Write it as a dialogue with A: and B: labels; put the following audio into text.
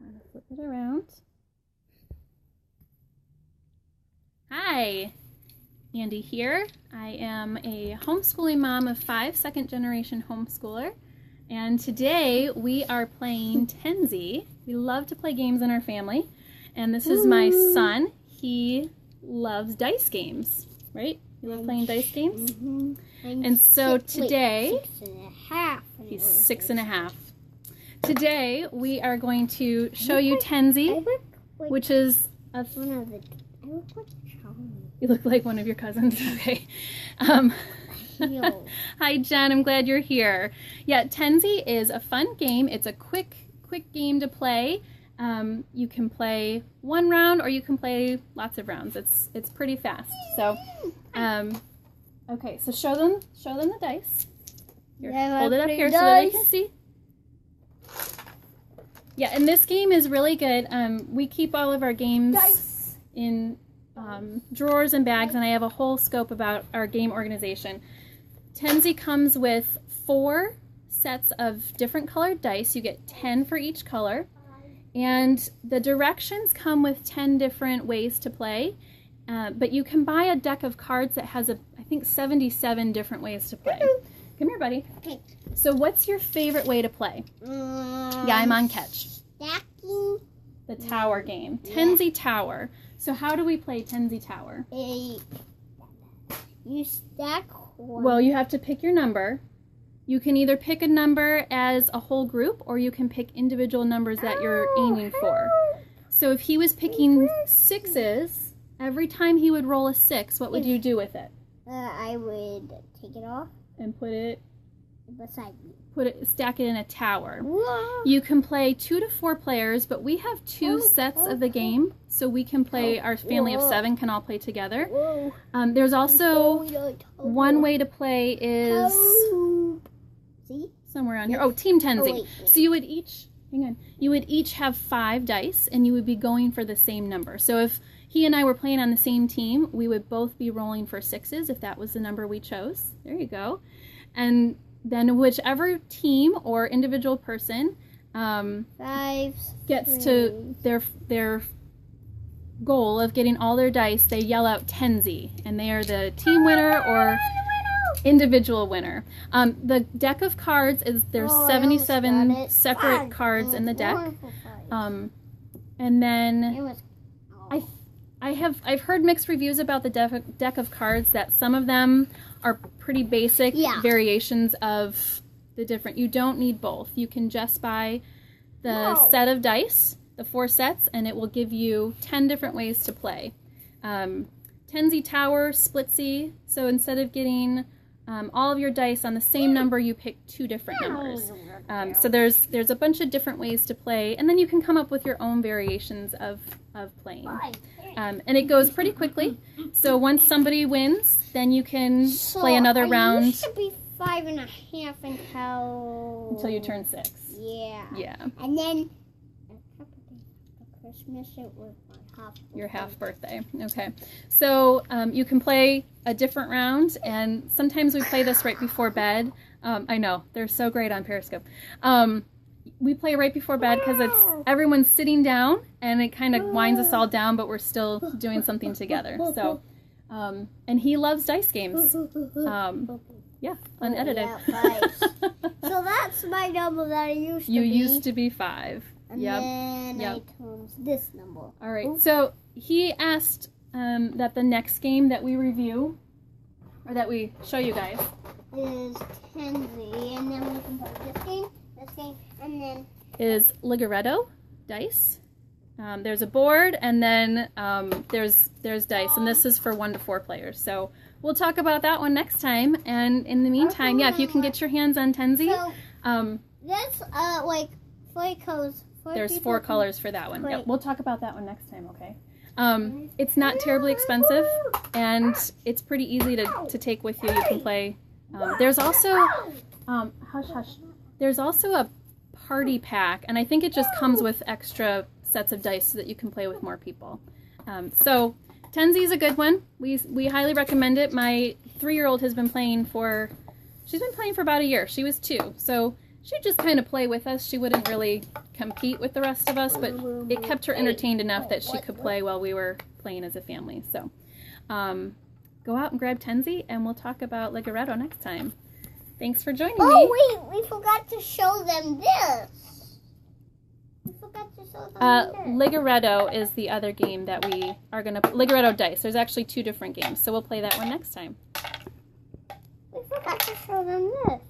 A: I'm going to flip it around. Hi, Andi here. I am a homeschooling mom of 5, second-generation homeschooler. And today we are playing Tenzi. We love to play games in our family. And this is my son. He loves dice games, right? You love playing dice games?
B: Mm-hmm.
A: And so today,
B: 6.5.
A: he's 6.5. Today we are going to show you Tenzi, which is a... You look like one of your cousins. Okay. Hi, Jen. I'm glad you're here. Yeah, Tenzi is a fun game. It's a quick game to play. You can play one round or you can play lots of rounds. It's pretty fast. So, okay. So show them the dice. Here, hold it up here so that they can see. Yeah, and this game is really good. We keep all of our games in drawers and bags, and I have a whole scope about our game organization. Tenzi comes with 4 sets of different colored dice. You get 10 for each color, and the directions come with 10 different ways to play, but you can buy a deck of cards that has, I think, 77 different ways to play. Come here, buddy.
B: Okay.
A: So what's your favorite way to play? Yeah, I'm on Katch.
B: Stacking.
A: The tower game. Tenzi Tower. So how do we play Tenzi Tower?
B: You stack one.
A: Well, you have to pick your number. You can either pick a number as a whole group, or you can pick individual numbers that you're aiming for. So if he was picking 6s, every time he would roll a 6, what would you do with it?
B: I would take it off
A: and put it
B: beside me.
A: Stack it in a tower.
B: Whoa.
A: You can play 2 to 4 players, but we have 2 sets of the game, so we can play, our family of 7 can all play together. There's also one way to play is somewhere on here. Oh, Team Tenzi. So you would each, hang on, you would each have 5 dice, and you would be going for the same number. So if he and I were playing on the same team, we would both be rolling for 6s if that was the number we chose. There you go. And then whichever team or individual person gets to their goal of getting all their dice, they yell out Tenzi, and they are the team winner or individual winner. The deck of cards is there's 77 separate cards in the deck, and then I've heard mixed reviews about the deck of cards, that some of them are pretty basic variations of the different. You don't need both. You can just buy the set of dice, the 4 sets, and it will give you 10 different ways to play. Tenzi Tower, Splitsy. So instead of getting all of your dice on the same number, you pick 2 different numbers. So there's a bunch of different ways to play, and then you can come up with your own variations of playing. And it goes pretty quickly. So once somebody wins, then you can play another round.
B: I used to be 5.5 until
A: you turn 6.
B: Yeah.
A: Yeah.
B: And then a couple days after Christmas, it was my
A: your half birthday. Okay. So you can play a different round, and sometimes we play this right before bed. I know, they're so great on Periscope. We play right before bed because everyone's sitting down, and it kind of winds us all down, but we're still doing something together. So, and he loves dice games. Yeah, unedited.
B: So that's my number that I used to be.
A: You used to be 5.
B: And then I chose this number.
A: All right. So he asked that the next game that we review, or that we show you guys,
B: is Tenzi, and then we can play this game, and then
A: is Ligaretto dice. There's a board, and then there's dice, and this is for 1 to 4 players. So we'll talk about that one next time. And in the meantime, yeah, if you can get your hands on Tenzi,
B: that's like 4 colors.
A: There's 4 colors for that one. Yep, we'll talk about that one next time. Okay. It's not terribly expensive, and it's pretty easy to take with you. You can play. There's also There's also a party pack, and I think it just comes with extra sets of dice so that you can play with more people. So Tenzi is a good one. We highly recommend it. My 3-year-old has been playing for, she's been playing for about a year. She was 2. So she'd just kind of play with us. She wouldn't really compete with the rest of us, but it kept her entertained enough that she could play while we were playing as a family. So go out and grab Tenzi, and we'll talk about Ligaretto next time. Thanks for joining me.
B: Oh, wait, we forgot to show them this. We forgot to show them this.
A: Ligaretto is the other game that we are going to... Ligaretto dice. There's actually 2 different games, so we'll play that one next time.
B: We forgot to show them this.